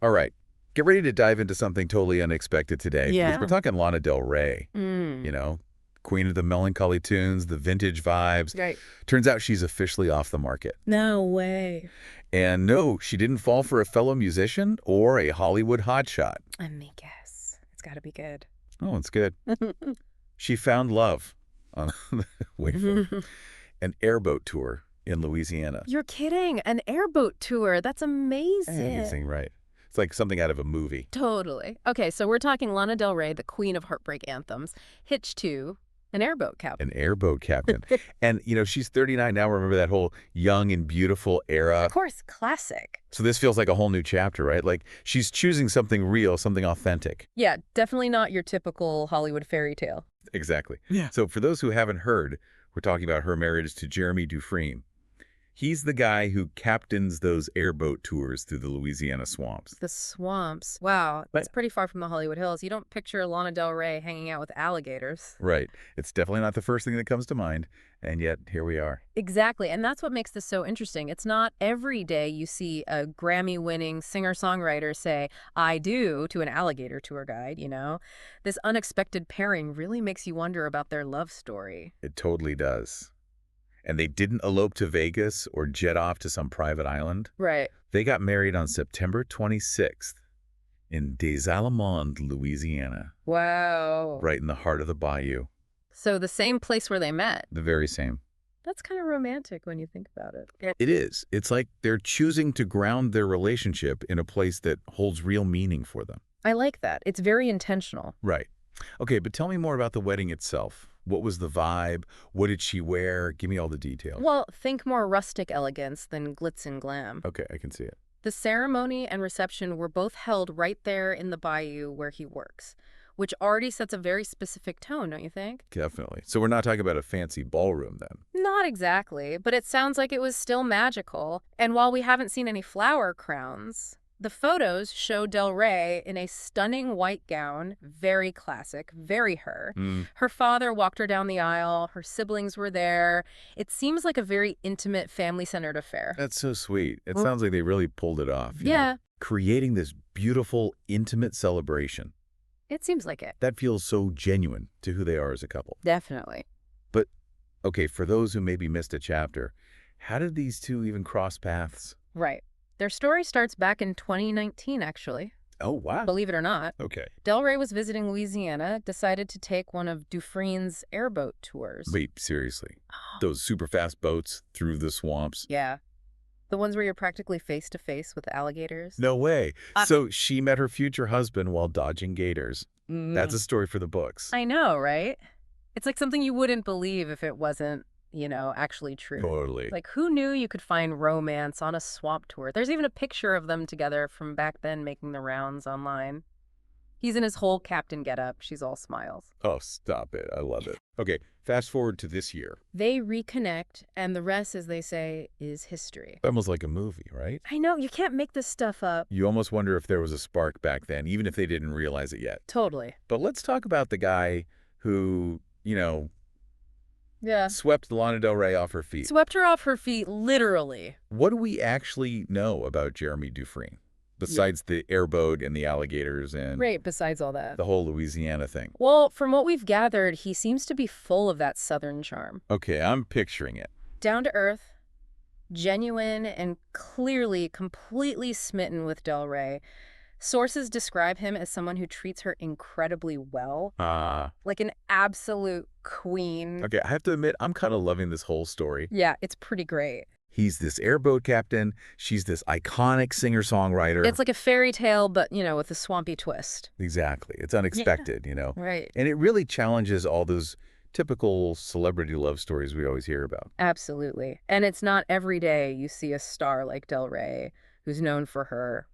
All right. Get ready to dive into something totally unexpected today because we're Yeah. talking Lana Del Rey, you Mm. know, queen of the melancholy tunes, the vintage vibes. Right. Turns out she's officially off the market. No way. And no, she didn't fall for a fellow musician or a Hollywood hotshot. Let me guess. It's got to be good. Oh, it's good. She found love on, wait for it, an airboat tour in Louisiana. You're kidding. An airboat tour. That's Amazing, amazing. right? It's like something out of a movie. Totally. Okay, so we're talking Lana Del Rey, the queen of heartbreak anthems, hitched to an airboat An captain. airboat captain. And, she's 39 now. Remember that whole young and beautiful era? Of course, classic. So this feels like a whole new chapter, right? Like she's choosing something real, something authentic. Yeah, definitely not your typical Hollywood fairy tale. Exactly. Yeah. So for those who haven't heard, we're talking about her marriage to Jeremy Dufrene. He's the guy who captains those airboat tours through the Louisiana swamps. The swamps. Wow, But that's pretty far from the Hollywood Hills. You don't picture Lana Del Rey hanging out with alligators. right. It's definitely not the first thing that comes to mind. And yet, here we are. Exactly, and that's what makes this so interesting. It's not every day you see a Grammy-winning singer-songwriter say, "I do," to an alligator tour guide, you know? This unexpected pairing really makes you wonder about their love story. It totally does. And they didn't elope to Vegas or jet off to some private island. Right. They got married on September 26th in Des Allemands, Louisiana, Wow. right in the heart of the bayou. So the same place where they met. The very same. That's kind of romantic when you think about it. Yeah. It is. It's like they're choosing to ground their relationship in a place that holds real meaning for them. I like that. It's very intentional. Right. Okay, but tell me more about the wedding itself. What was the vibe? What did she wear? Give me all the details. Well, think more rustic elegance than glitz and glam. Okay, I can see it. The ceremony and reception were both held right there in the bayou where he works, which already sets a very specific tone, don't you think? Definitely. So we're not talking about a fancy ballroom then. Not exactly, but it sounds like it was still magical. And while we haven't seen any flower crowns, the photos show Del Rey in a stunning white gown, very classic, very her. Her father walked her down the aisle, her siblings were there. It seems like a very intimate, family-centered affair. That's so sweet. It sounds like they really pulled it off. Yeah. Creating this beautiful, intimate celebration. It seems like it. That feels so genuine to who they are as a couple. Definitely. But, okay, for those who maybe missed a chapter, how did these two even cross paths? Right. Their story starts back in 2019, actually. Oh, wow. Believe it or not. Okay. Del Rey was visiting Louisiana, decided to take one of Dufrene's airboat tours. Wait, seriously. Those super fast boats through the swamps? Yeah. The ones where you're practically face-to-face with alligators. No way. So she met her future husband while dodging gators. That's a story for the books. I know, right? It's like something you wouldn't believe if it wasn't, actually true. Totally. Like, who knew you could find romance on a swamp tour? There's even a picture of them together from back then making the rounds online. He's in his whole captain getup. She's all smiles. Oh, stop it. I love it. Okay, fast forward to this year. They reconnect, and the rest, as they say, is history. Almost like a movie, right? I know, you can't make this stuff up. You almost wonder if there was a spark back then, even if they didn't realize it yet. Totally. But let's talk about the guy who, Yeah. swept Lana Del Rey off her feet. Swept her off her feet, literally. What do we actually know about Jeremy Dufrene, besides the airboat and the alligators and Right, besides all that. the whole Louisiana thing? Well, from what we've gathered, he seems to be full of that southern charm. Okay, I'm picturing it. Down to earth, genuine, and clearly completely smitten with Del Rey. Sources describe him as someone who treats her incredibly well, like an absolute queen. Okay, I have to admit, I'm kind of loving this whole story. Yeah, it's pretty great. He's this airboat captain. She's this iconic singer-songwriter. It's like a fairy tale, but, with a swampy twist. Exactly. It's unexpected, Right. And it really challenges all those typical celebrity love stories we always hear about. Absolutely. And it's not every day you see a star like Del Rey, who's known for her,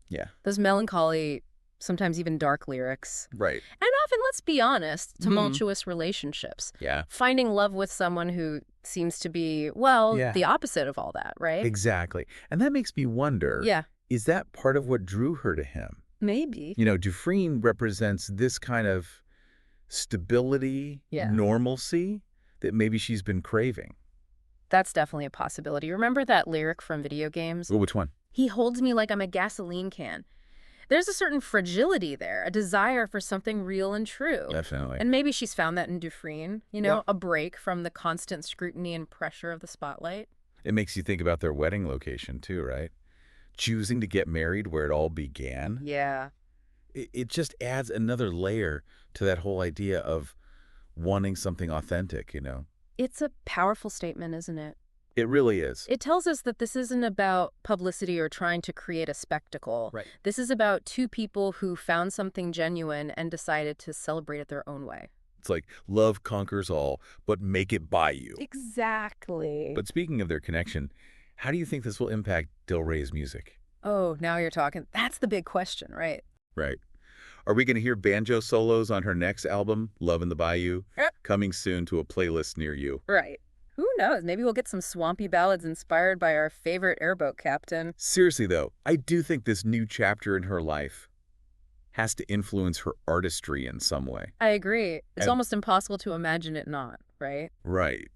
Yeah. those melancholy, sometimes even dark lyrics. Right. And often, let's be honest, tumultuous relationships. Yeah. Finding love with someone who seems to be, well, Yeah. the opposite of all that, right? Exactly. And that makes me wonder, Yeah, is that part of what drew her to him? maybe. Dufrene represents this kind of stability, Yeah. normalcy that maybe she's been craving. That's definitely a possibility. Remember that lyric from video games? Well, which one? He holds me like I'm a gasoline can. There's a certain fragility there, a desire for something real and true. Definitely. And maybe she's found that in Dufrene, Yep. a break from the constant scrutiny and pressure of the spotlight. It makes you think about their wedding location, too, right? Choosing to get married where it all began. Yeah. It just adds another layer to that whole idea of wanting something authentic. It's a powerful statement, isn't it? It really is. It tells us that this isn't about publicity or trying to create a spectacle. Right. This is about two people who found something genuine and decided to celebrate it their own way. It's like love conquers all, but make it by you. Exactly. But speaking of their connection, how do you think this will impact Del Rey's music? Oh, now you're talking. That's the big question, right? Right. Are we going to hear banjo solos on her next album, Love in the Bayou, coming soon to a playlist near you? Right. Who knows? Maybe we'll get some swampy ballads inspired by our favorite airboat captain. Seriously, though, I do think this new chapter in her life has to influence her artistry in some way. I agree. It's And- almost impossible to imagine it not, right? Right.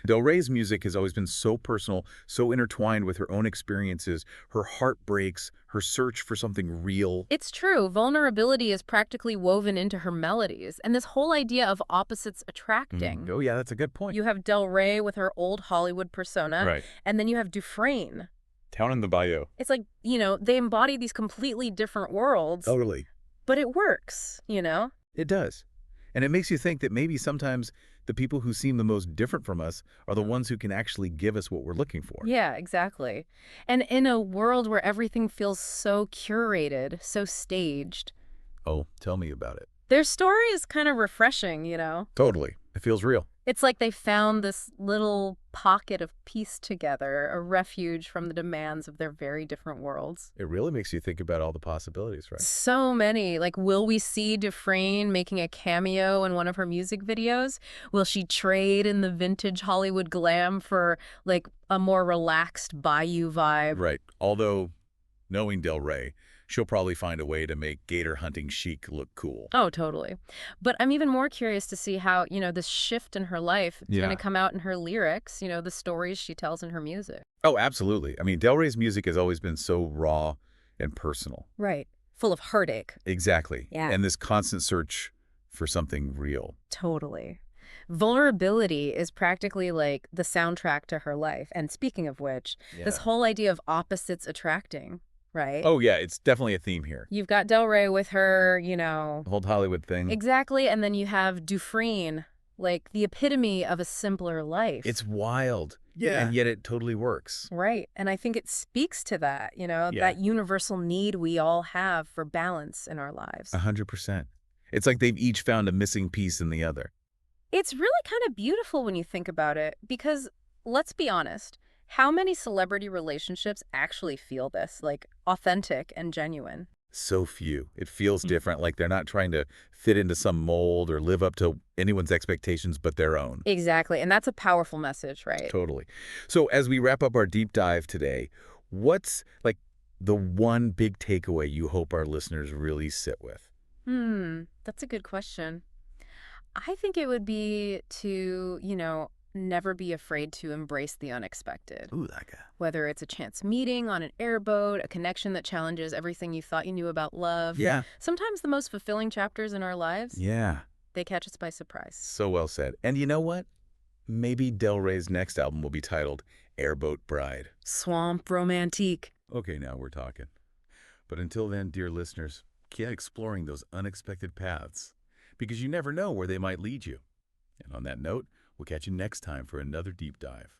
Del Rey's music has always been so personal, so intertwined with her own experiences, her heartbreaks, her search for something real. It's true. Vulnerability is practically woven into her melodies, and this whole idea of opposites attracting. Oh, yeah, that's a good point. You have Del Rey with her old Hollywood persona, Right. and then you have Dufrene. Town in the Bayou. It's like, they embody these completely different worlds, Totally. but it works. It does. And it makes you think that maybe sometimes the people who seem the most different from us are the ones who can actually give us what we're looking for. Yeah, exactly. And in a world where everything feels so curated, so staged, Oh, tell me about it. their story is kind of refreshing. Totally. It feels real. It's like they found this little pocket of peace together, a refuge from the demands of their very different worlds. It really makes you think about all the possibilities, right? So many. Like, will we see Dufrene making a cameo in one of her music videos? Will she trade in the vintage Hollywood glam for, like, a more relaxed bayou vibe? Right. Although, knowing Del Rey, she'll probably find a way to make gator hunting chic look cool. Oh, totally. But I'm even more curious to see how, this shift in her life is going Yeah. to come out in her lyrics, the stories she tells in her music. Oh, absolutely. I mean, Del Rey's music has always been so raw and personal. Right. Full of heartache. Exactly. Yeah. And this constant search for something real. Totally. Vulnerability is practically like the soundtrack to her life. And speaking of which, this whole idea of opposites attracting, right? Oh, yeah, it's definitely a theme here. You've got Del Rey with her, The whole Hollywood thing. exactly. And then you have Dufrene, like the epitome of a simpler life. It's wild. Yeah. And yet it totally works. Right. And I think it speaks to that, that universal need we all have for balance in our lives. 100%. It's like they've each found a missing piece in the other. It's really kind of beautiful when you think about it, because let's be honest, how many celebrity relationships actually feel this, like authentic and genuine? So few. It feels different, like they're not trying to fit into some mold or live up to anyone's expectations but their own. Exactly. And that's a powerful message, right? Totally. So as we wrap up our deep dive today, what's like the one big takeaway you hope our listeners really sit with? That's a good question. I think it would be to, never be afraid to embrace the unexpected. Ooh, that guy. Whether it's a chance meeting on an airboat, a connection that challenges everything you thought you knew about love. Yeah. Sometimes the most fulfilling chapters in our lives, Yeah. they catch us by surprise. So well said. And you know what? Maybe Del Rey's next album will be titled Airboat Bride. Swamp romantique. Okay, now we're talking. But until then, dear listeners, keep exploring those unexpected paths, because you never know where they might lead you. And on that note, we'll catch you next time for another deep dive.